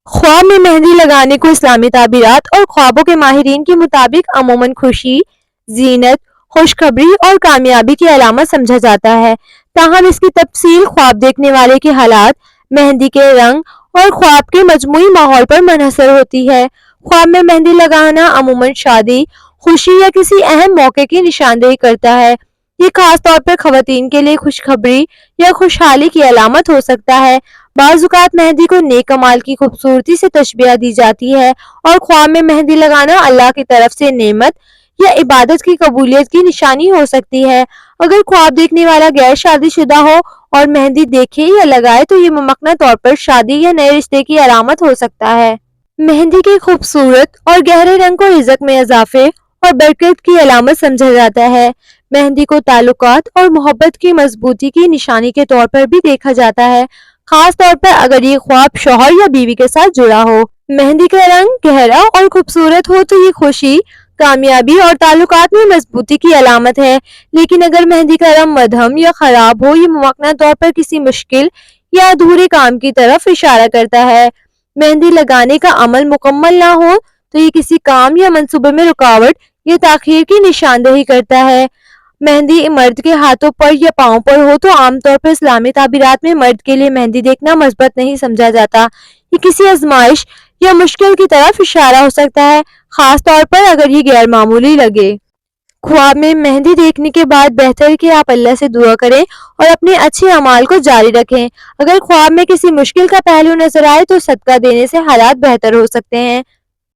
خواب میں مہندی لگانے کو اسلامی تعبیرات اور خوابوں کے ماہرین کے مطابق عموماً خوشی، زینت، خوشخبری اور کامیابی کی علامت سمجھا جاتا ہے۔ تاہم اس کی تفصیل خواب دیکھنے والے کے حالات، مہندی کے رنگ اور خواب کے مجموعی ماحول پر منحصر ہوتی ہے۔ خواب میں مہندی لگانا عموماً شادی، خوشی یا کسی اہم موقع کی نشاندہی کرتا ہے۔ یہ خاص طور پر خواتین کے لیے خوشخبری یا خوشحالی کی علامت ہو سکتا ہے۔ بعض اوقات مہندی کو نیک اعمال کی خوبصورتی سے تشبیہ دی جاتی ہے اور خواب میں مہندی لگانا اللہ کی طرف سے نعمت یا عبادت کی قبولیت کی نشانی ہو سکتی ہے۔ اگر خواب دیکھنے والا غیر شادی شدہ ہو اور مہندی دیکھے یا لگائے تو یہ ممکنہ طور پر شادی یا نئے رشتے کی علامت ہو سکتا ہے۔ مہندی کے خوبصورت اور گہرے رنگ کو رزق میں اضافے اور برکت کی علامت سمجھا جاتا ہے۔ مہندی کو تعلقات اور محبت کی مضبوطی کی نشانی کے طور پر بھی دیکھا جاتا ہے، خاص طور پر اگر یہ خواب شوہر یا بیوی کے ساتھ جڑا ہو۔ مہندی کا رنگ گہرا اور خوبصورت ہو تو یہ خوشی، کامیابی اور تعلقات میں مضبوطی کی علامت ہے، لیکن اگر مہندی کا رنگ مدھم یا خراب ہو یہ ممکنہ طور پر کسی مشکل یا ادھورے کام کی طرف اشارہ کرتا ہے۔ مہندی لگانے کا عمل مکمل نہ ہو تو یہ کسی کام یا منصوبے میں رکاوٹ یا تاخیر کی نشاندہی کرتا ہے۔ مہندی مرد کے ہاتھوں پر یا پاؤں پر ہو تو عام طور پر اسلامی تعبیرات میں مرد کے لیے مہندی دیکھنا مثبت نہیں سمجھا جاتا۔ یہ کسی آزمائش یا مشکل کی طرف اشارہ ہو سکتا ہے، خاص طور پر اگر یہ غیر معمولی لگے۔ خواب میں مہندی دیکھنے کے بعد بہتر ہے کہ آپ اللہ سے دعا کریں اور اپنے اچھے اعمال کو جاری رکھیں۔ اگر خواب میں کسی مشکل کا پہلو نظر آئے تو صدقہ دینے سے حالات بہتر ہو سکتے ہیں۔